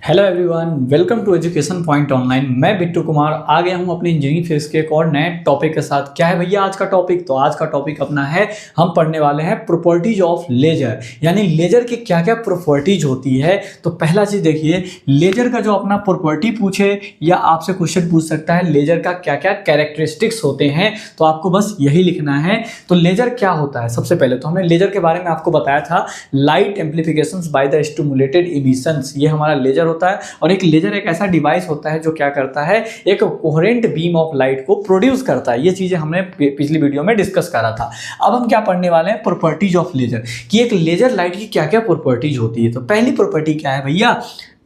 Hello everyone, welcome to education point online. मैं बिट्टू कुमार आ गया हूं अपनी इंजीनियरिंग फेज के एक और नए टॉपिक के साथ। क्या है भैया आज का टॉपिक? तो आज का टॉपिक अपना है, हम पढ़ने वाले हैं प्रॉपर्टीज ऑफ लेजर, यानी लेजर की क्या क्या प्रॉपर्टीज होती है। तो पहला चीज देखिए, लेजर का जो अपना प्रॉपर्टी पूछे या आपसे क्वेश्चन पूछ सकता है लेजर का क्या क्या कैरेक्टरिस्टिक्स होते हैं, तो आपको बस यही लिखना है। तो लेजर क्या होता है? सबसे पहले तो हमने लेजर के बारे में आपको बताया था, light amplifications by the stimulated emissions, ये हमारा लेजर होता है। और एक लेजर एक ऐसा डिवाइस होता है जो क्या करता है, एक कोहेरेंट बीम ऑफ लाइट को प्रोड्यूस करता है। ये चीजें हमने पिछली वीडियो में डिस्कस करा था। अब हम क्या पढ़ने वाले हैं, प्रॉपर्टीज ऑफ लेजर, कि एक लेजर लाइट की क्या क्या प्रॉपर्टीज होती है। तो पहली प्रॉपर्टी क्या है भैया,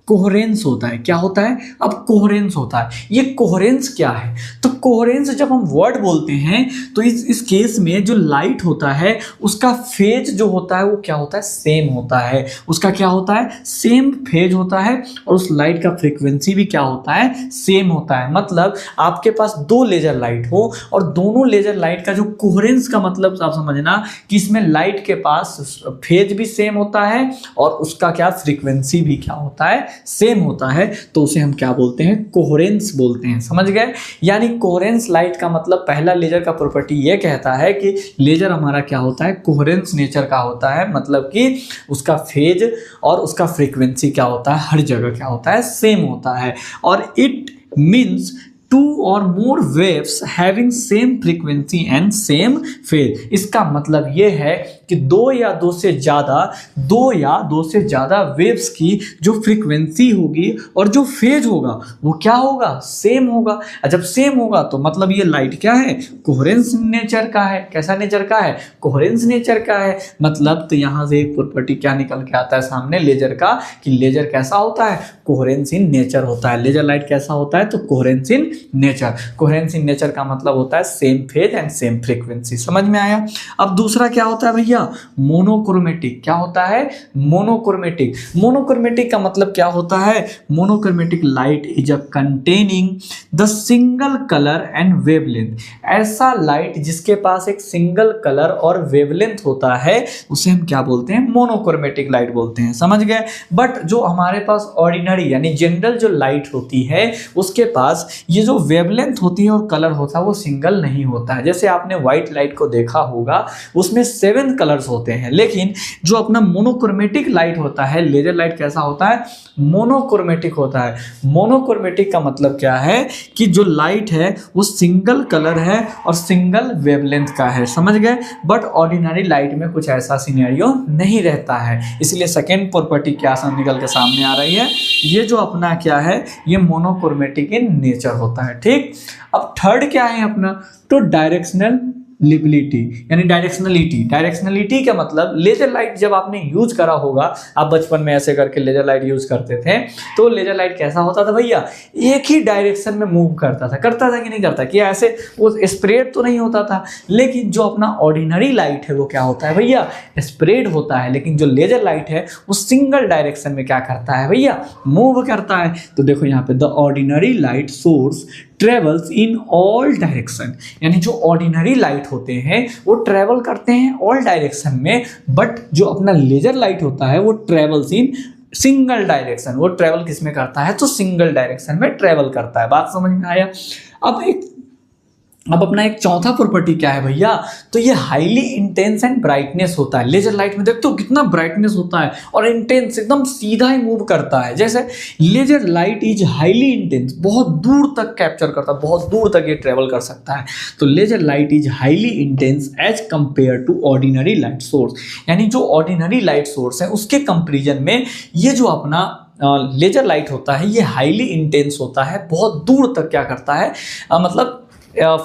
कोहेरेंस होता है। क्या होता है? अब कोहेरेंस होता है। ये कोहेरेंस क्या है? तो कोहेरेंस जब हम वर्ड बोलते हैं तो इस केस में जो लाइट होता है उसका फेज जो होता है वो क्या होता है, सेम होता है। उसका क्या होता है, सेम फेज होता है। और उस लाइट का फ्रीक्वेंसी भी क्या होता है, सेम होता है। मतलब आपके पास दो लेजर लाइट हो और दोनों लेजर लाइट का जो कोहेरेंस का मतलब आप समझना कि इसमें लाइट के पास फेज भी सेम होता है और उसका क्या फ्रीक्वेंसी भी क्या होता है, सेम होता है। तो उसे हम क्या बोलते हैं, कोहेरेंस बोलते हैं। समझ गए? यानी कोहेरेंस लाइट का मतलब, पहला लेजर का प्रॉपर्टी ये कहता है कि लेजर हमारा क्या होता है, कोहेरेंस नेचर का होता है। मतलब कि उसका फेज और उसका फ्रीक्वेंसी क्या होता है, हर जगह क्या होता है, सेम होता है। और इट मीन्स टू और more waves having same frequency and same phase. इसका मतलब यह है कि दो या दो से ज्यादा वेव्स की जो फ्रीक्वेंसी होगी और जो फेज होगा वो क्या होगा, सेम होगा। जब सेम होगा तो मतलब ये लाइट क्या है, कोहेरेंस नेचर का है। कैसा नेचर का है, कोहेरेंस नेचर का है। मतलब तो यहां से एक प्रॉपर्टी क्या निकल के आता है सामने लेजर का, कि लेजर कैसा होता है, कोहेरेंस इन नेचर होता है। लेजर लाइट कैसा होता है, तो coherence in nature. Coherence in nature का मतलब होता है same phase and same frequency. समझ में आया? अब दूसरा क्या होता है भैया, मोनोक्रोमेटिक। क्या होता है, मोनोक्रोमेटिक। मोनोक्रोमेटिक का मतलब क्या होता है, monochromatic light is a containing the single colour and wavelength. ऐसा लाइट जिसके पास एक सिंगल कलर और वेवलेंथ होता है उसे हम क्या बोलते हैं, मोनोक्रोमेटिक लाइट बोलते हैं। समझ गए? बट जो हमारे पास ऑर्डिनरी यानी जनरल जो लाइट होती है उसके पास ये जो वेवलेंथ होती है और कलर होता है वो सिंगल नहीं होता है। जैसे आपने व्हाइट लाइट को देखा होगा, उसमें 7 कलर्स होते हैं। लेकिन जो अपना मोनोक्रोमेटिक लाइट होता है, लेजर लाइट कैसा होता है, मोनोक्रोमेटिक होता है। मोनोक्रोमेटिक का मतलब क्या है कि जो लाइट है वो सिंगल कलर है और सिंगल वेवलेंथ का है। समझ गए? बट ऑर्डिनरी लाइट में कुछ ऐसा सिनेरियो नहीं रहता है। इसलिए सेकेंड प्रॉपर्टी क्या निकल के सामने आ रही है, ये जो अपना क्या है, ये मोनोक्रोमेटिक इन नेचर होता है। ठीक। अब थर्ड क्या है अपना, तो डायरेक्शनल लिबिलिटी यानी डायरेक्शनलिटी। डायरेक्शनलिटी का मतलब, लेजर लाइट जब आपने यूज करा होगा, आप बचपन में ऐसे करके लेजर लाइट यूज करते थे, तो लेजर लाइट कैसा होता था भैया, एक ही डायरेक्शन में मूव करता था कि नहीं करता, कि ऐसे वो स्प्रेड तो नहीं होता था। लेकिन जो अपना ऑर्डिनरी लाइट है वो क्या होता है भैया, स्प्रेड होता है। लेकिन जो लेजर लाइट है वो सिंगल डायरेक्शन में क्या करता है भैया, मूव करता है। तो देखो यहाँ पे, the ordinary light source travels in all direction, यानी जो ऑर्डिनरी लाइट होते हैं वो ट्रेवल करते हैं ऑल डायरेक्शन में। बट जो अपना लेजर लाइट होता है वो ट्रेवल्स इन सिंगल डायरेक्शन। वो ट्रेवल किस में करता है, तो सिंगल डायरेक्शन में ट्रेवल करता है। बात समझ में आया? अब अपना एक चौथा प्रॉपर्टी क्या है भैया, तो ये हाईली इंटेंस एंड ब्राइटनेस होता है। लेजर लाइट में देखते हो कितना ब्राइटनेस होता है और इंटेंस, एकदम सीधा ही मूव करता है। जैसे laser light is highly intense, बहुत दूर तक कैप्चर करता है, बहुत दूर तक ये ट्रेवल कर सकता है। तो laser light is highly intense as compare to ordinary light source, यानी जो ऑर्डिनरी लाइट सोर्स है उसके कंपेरिजन में ये जो अपना लेजर लाइट होता है ये हाईली इंटेंस होता है। बहुत दूर तक क्या करता है, मतलब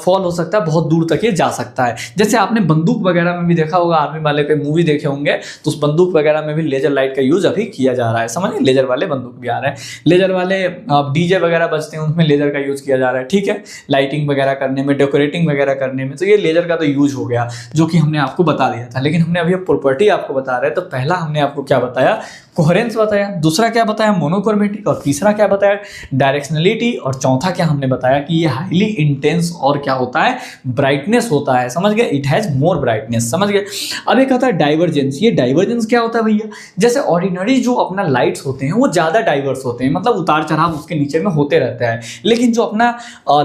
फॉल हो सकता है, बहुत दूर तक ये जा सकता है। जैसे आपने बंदूक वगैरह में भी देखा होगा, आर्मी वाले कोई मूवी देखे होंगे, तो उस बंदूक वगैरह में भी लेजर लाइट का यूज अभी किया जा रहा है। समझे? लेजर वाले बंदूक भी आ रहे हैं, लेजर वाले डीजे वगैरह बजते हैं उसमें लेजर का यूज किया जा रहा है। ठीक है, लाइटिंग वगैरह करने में, डेकोरेटिंग वगैरह करने में, तो ये लेजर का तो यूज हो गया, जो कि हमने आपको बता दिया था। लेकिन हमने अभी प्रॉपर्टी आपको बता रहे हैं, तो पहला हमने आपको क्या बताया, कोहेरेंस बताया, दूसरा क्या बताया, मोनोक्रोमेटिक, और तीसरा क्या बताया, डायरेक्शनलिटी, और चौथा क्या हमने बताया कि ये हाईली इंटेंस और क्या होता है, ब्राइटनेस होता है। समझ गए, इट हैज मोर ब्राइटनेस। समझ गए। अब एक आता है डाइवर्जेंस। ये डाइवर्जेंस क्या होता है भैया, जैसे ऑर्डिनरी जो अपना लाइट्स होते हैं वो ज़्यादा डाइवर्स होते हैं, मतलब उतार चढ़ाव उसके नीचे में होते रहता है, लेकिन जो अपना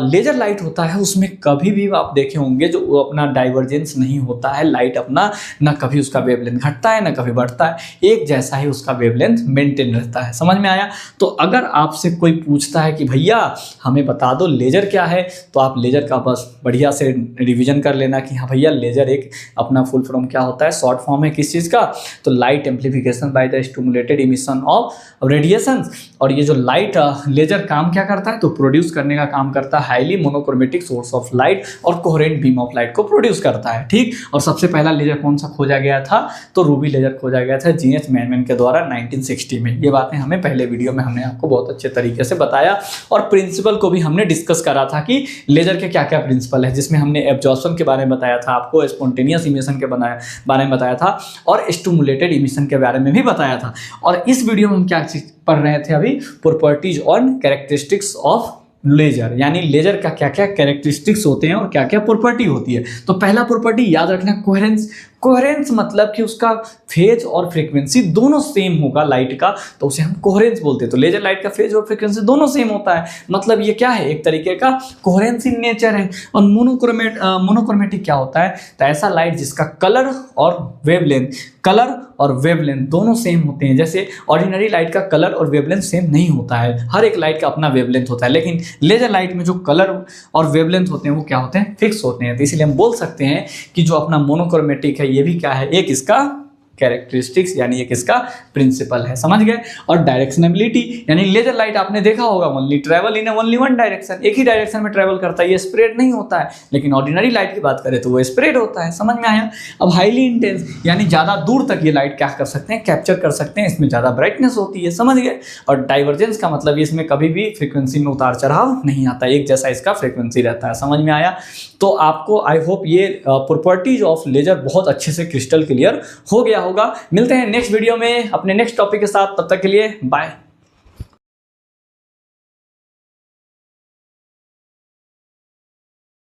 लेजर लाइट होता है उसमें कभी भी आप देखे होंगे जो अपना डाइवर्जेंस नहीं होता है। लाइट अपना ना कभी उसका वेवलेंथ घटता है ना कभी बढ़ता है, एक जैसा ही उसका वेवलेंथ मेंटेन रहता है। समझ में आया। तो अगर आपसे कोई पूछता है कि भैया हमें बता दो लेजर क्या है, तो आप लेजर का बस बढ़िया से रिवीजन कर लेना कि हाँ भैया लेजर एक अपना फुल फॉर्म क्या होता है, शॉर्ट फॉर्म है किस चीज़ का, तो light amplification bye the stimulated emission of radiation. और ये जो लाइट लेजर काम क्या करता है, तो प्रोड्यूस करने का काम करता है, highly monochromatic source of light और कोहेरेंट बीम ऑफ लाइट को प्रोड्यूस करता है। ठीक। और सबसे पहला लेजर कौन सा खोजा गया था, तो रूबी लेजर खोजा गया था जीएच मैनमैन के द्वारा 1960 में। ये बातें हमें पहले वीडियो में हमने आपको बहुत अच्छे तरीके से बताया, और प्रिंसिपल को भी हमने डिस्कस करा था कि लेजर के क्या क्या प्रिंसिपल है, जिसमें हमने एब्जॉर्प्शन के बारे में बताया था, आपको स्पॉन्टेनियस इमिशन के बारे में बताया था, और स्टिमुलेटेड इमिशन के बारे में भी बताया था। और इस वीडियो में हम क्या पढ़ रहे थे अभी, प्रॉपर्टीज और कैरेक्टरिस्टिक्स ऑफ लेजर, यानी लेजर का क्या क्या कैरेक्टरिस्टिक्स होते हैं और क्या क्या प्रॉपर्टी होती है। तो पहला प्रॉपर्टी याद रखना, कोहेरेंस। कोहेरेंस मतलब कि उसका फेज और फ्रीक्वेंसी दोनों सेम होगा लाइट का, तो उसे हम कोहेरेंस बोलते हैं। तो लेजर लाइट का फेज और फ्रीक्वेंसी दोनों सेम होता है, मतलब ये क्या है, एक तरीके का कोहेरेंस इन नेचर है। और मोनोक्रोमेटिक क्या होता है, तो ऐसा लाइट जिसका कलर और वेवलेंथ दोनों सेम होते हैं। जैसे ऑर्डिनरी लाइट का कलर और वेवलेंथ सेम नहीं होता है, हर एक लाइट का अपना वेवलेंथ होता है, लेकिन लेजर लाइट में जो कलर और वेवलेंथ होते हैं वो क्या होते हैं, फिक्स होते हैं। तो इसलिए हम बोल सकते हैं कि जो अपना मोनोक्रोमेटिक है ये भी क्या है, एक इसका कैरेक्टरिस्टिक्स यानी एक इसका प्रिंसिपल है। समझ गए। और डायरेक्शनबिलिटी, यानी लेजर लाइट आपने देखा होगा only travel in only one direction, एक ही डायरेक्शन में ट्रैवल करता है, ये स्प्रेड नहीं होता है। लेकिन ऑर्डिनरी लाइट की बात करें तो वो स्प्रेड होता है। समझ में आया। अब हाईली इंटेंस, यानी ज़्यादा दूर तक ये लाइट क्या कर सकते हैं, कैप्चर कर सकते हैं, इसमें ज़्यादा ब्राइटनेस होती है। समझ गए। और डाइवर्जेंस का मतलब इसमें कभी भी फ्रीक्वेंसी में उतार चढ़ाव नहीं आता, एक जैसा इसका फ्रीक्वेंसी रहता है। समझ में आया। तो आपको आई होप ये प्रॉपर्टीज ऑफ लेजर बहुत अच्छे से क्रिस्टल क्लियर हो गया होगा। मिलते हैं नेक्स्ट वीडियो में अपने नेक्स्ट टॉपिक के साथ, तब तक के लिए बाय।